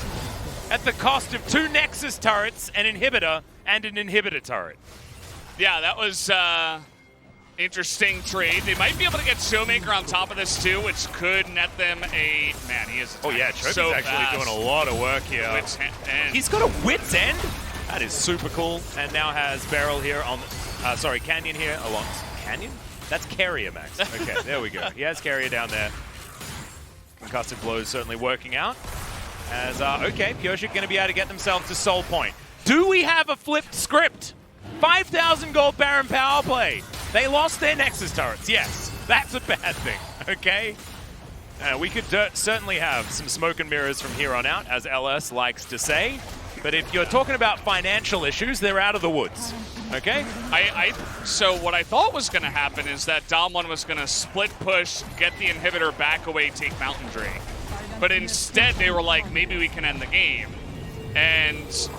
at the cost of 2 Nexus turrets, an inhibitor, and an inhibitor turret. Yeah, that was interesting trade. They might be able to get Showmaker on top of this too, which could net them a... Man, he is Chovy's so actually fast. doing a lot of work here. He's got a Wit's End. That is super cool. And now has Beryl here on... Canyon here along... Canyon? That's Carrier, Max. Okay, there we go. He has Carrier down there. Concussive blows certainly working out. As, okay, Kyoshik going to be able to get themselves to Soul Point. Do we have a flipped script? 5,000 gold Baron power play. They lost their Nexus turrets. Yes, that's a bad thing, okay? We could certainly have some smoke and mirrors from here on out, as LS likes to say. But if you're talking about financial issues, they're out of the woods, okay? So what I thought was going to happen is that DAMWON was going to split push, get the inhibitor back away, take Mountain Drake. But instead, they were like, maybe we can end the game. And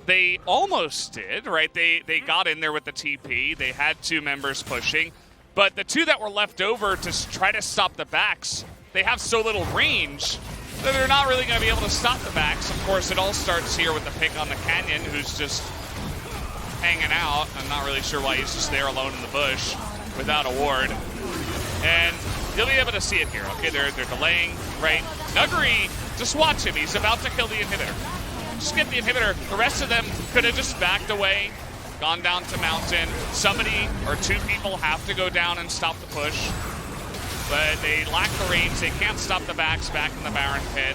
they almost did, right? They got in there with the TP. They had 2 members pushing. But the 2 that were left over to try to stop the backs, they have so little range that they're not really going to be able to stop the backs. Of course, it all starts here with the pick on the Canyon, who's just hanging out. I'm not really sure why he's just there alone in the bush without a ward. And you'll be able to see it here. Okay, they're delaying, right? Nuguri, just watch him. He's about to kill the inhibitor. Just get the inhibitor. The rest of them could have just backed away, gone down to Mountain. Somebody or 2 people have to go down and stop the push. But they lack the range. They can't stop the backs back in the Baron pit.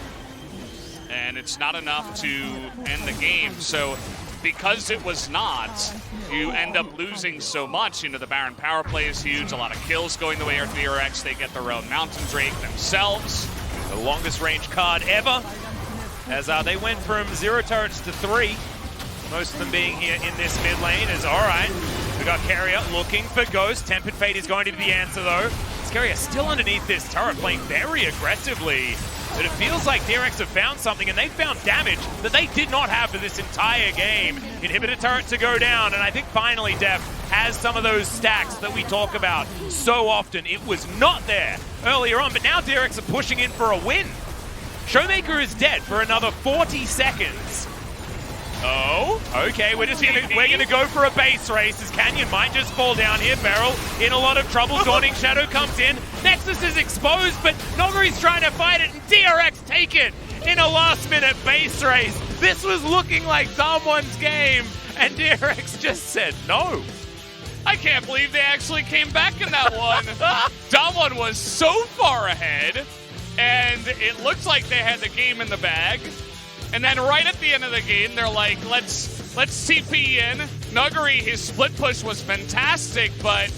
And it's not enough to end the game. So because it was not, you end up losing so much. You know, the Baron power play is huge. A lot of kills going the way of the DRX. They get their own Mountain Drake themselves. The longest range card ever. As they went from 0 turrets to 3. Most of them being here in this mid lane is all right. We got Carrier looking for Ghost. Tempered Fate is going to be the answer though. Carrier still underneath this turret, playing very aggressively. But it feels like DRX have found something, and they found damage that they did not have for this entire game. Inhibitor turret to go down, and I think finally Def has some of those stacks that we talk about so often. It was not there earlier on, but now DRX are pushing in for a win. Showmaker is dead for another 40 seconds. Oh, okay, we're gonna go for a base race as Canyon might just fall down here. Beryl in a lot of trouble. Dawning Shadow comes in. Nexus is exposed, but Noguri's trying to fight it, and DRX take it in a last-minute base race. This was looking like DAMWON's game, and DRX just said no. I can't believe they actually came back in that one. DAMWON was so far ahead, and it looked like they had the game in the bag. And then right at the end of the game, they're like, let's TP in. Nuguri, his split push was fantastic, but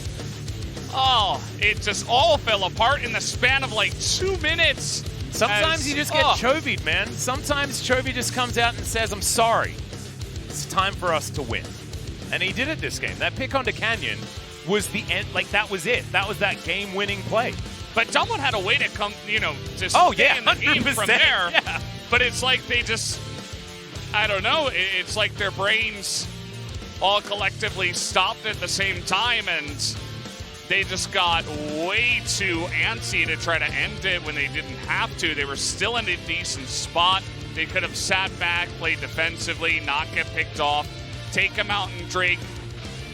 it just all fell apart in the span of like 2 minutes. Sometimes you just get Chovied, man. Sometimes Chovy just comes out and says, I'm sorry. It's time for us to win. And he did it this game. That pick onto Canyon was the end. Like, that was it. That was that game-winning play. But DAMWON had a way to come, to stay in the game from there. Yeah. But it's like they just, I don't know, it's like their brains all collectively stopped at the same time, and they just got way too antsy to try to end it when they didn't have to. They were still in a decent spot. They could have sat back, played defensively, not get picked off, take a Mountain Drake.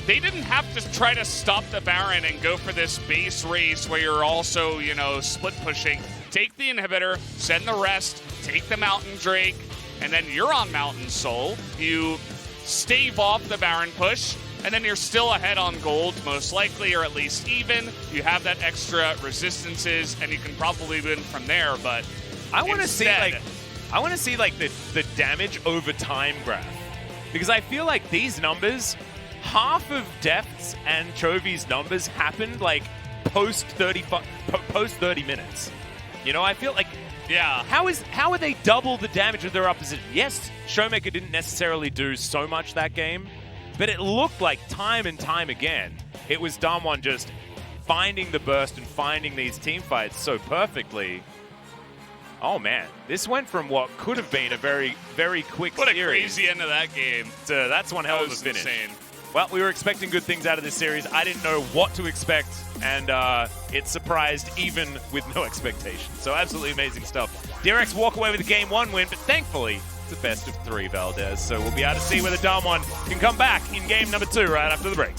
They didn't have to try to stop the Baron and go for this base race where you're also, split pushing. Take the inhibitor, send the rest, take the Mountain Drake, and then you're on Mountain Soul. You stave off the Baron push, and then you're still ahead on gold, most likely, or at least even. You have that extra resistances, and you can probably win from there, but I want to see the damage over time graph. Because I feel like these numbers, half of Deft's and Chovy's numbers happened like post 30 minutes. I feel like, yeah. How are they double the damage of their opposition? Yes, Showmaker didn't necessarily do so much that game, but it looked like time and time again, it was DAMWON just finding the burst and finding these team fights so perfectly. Oh man, this went from what could have been a very, very quick What a series. crazy end of that game. So that's one hell of a finish. Insane. Well, we were expecting good things out of this series. I didn't know what to expect, and it surprised even with no expectations. So absolutely amazing stuff. DRX walk away with a game 1 win, but thankfully it's a best of 3, Valdez. So we'll be able to see whether DAMWON can come back in game number 2 right after the break.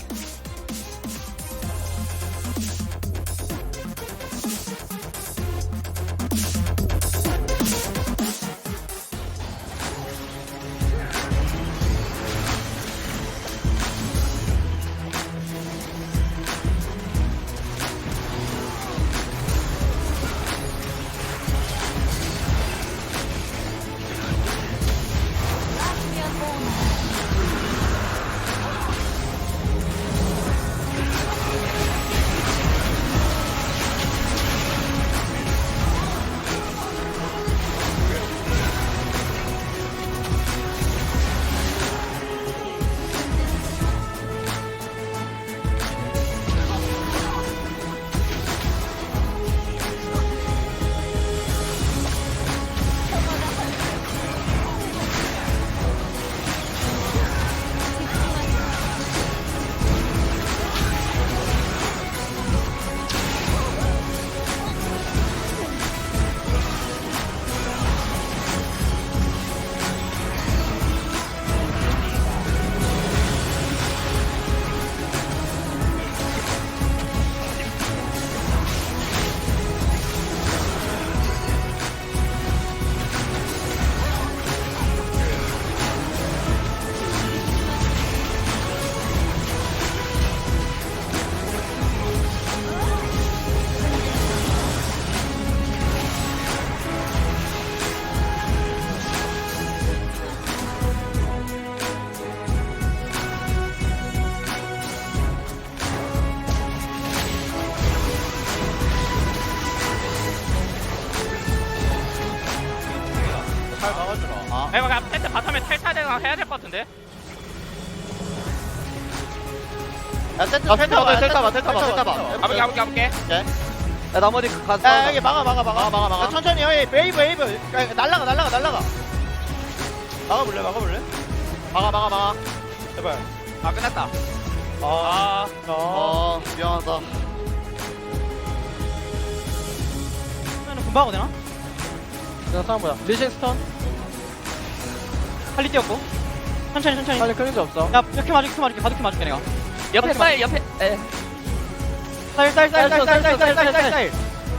이거 그냥 세트 바텀에 탈타대강 해야 될 것 같은데? 야 세트 텔타봐 가볼게. 야 나머지 가서 야 여기 막아 야, 천천히 형이 웨이브 야, 날라가 막아볼래 막아 제발 아, 끝났다. 미안하다 그러면 금방 오되나? 내가 싸움 보자 리신 스턴 빨리 뛰었고. 천천히. 빨리 클린즈 없어 야, 이렇게 맞을게, 바둑키 맞을게, 내가. 옆에 쌀 옆에 쌀.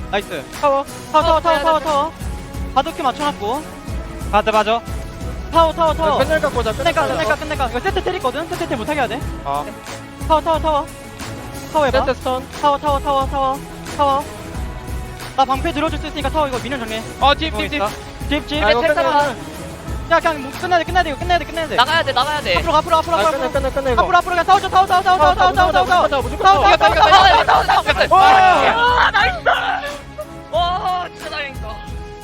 나이스. 타워. 바둑키 맞춰놨고. 가드 맞아. 타워. 끝낼 까 보자 끝낼까. 이거 세트 때리거든? 세트 때 못하게 해야 돼. 타워 해봐. 세트 스턴 타워. 나 방패 들어줄 수 있으니까 타워 이거 미는 정해. 집. 아 이거 끝내 야, 그냥 뭐 끝내야 돼. 나가야 돼 앞으로. 끝내 이거 앞으로 그냥 싸우자. 타워. 무조건 나이스.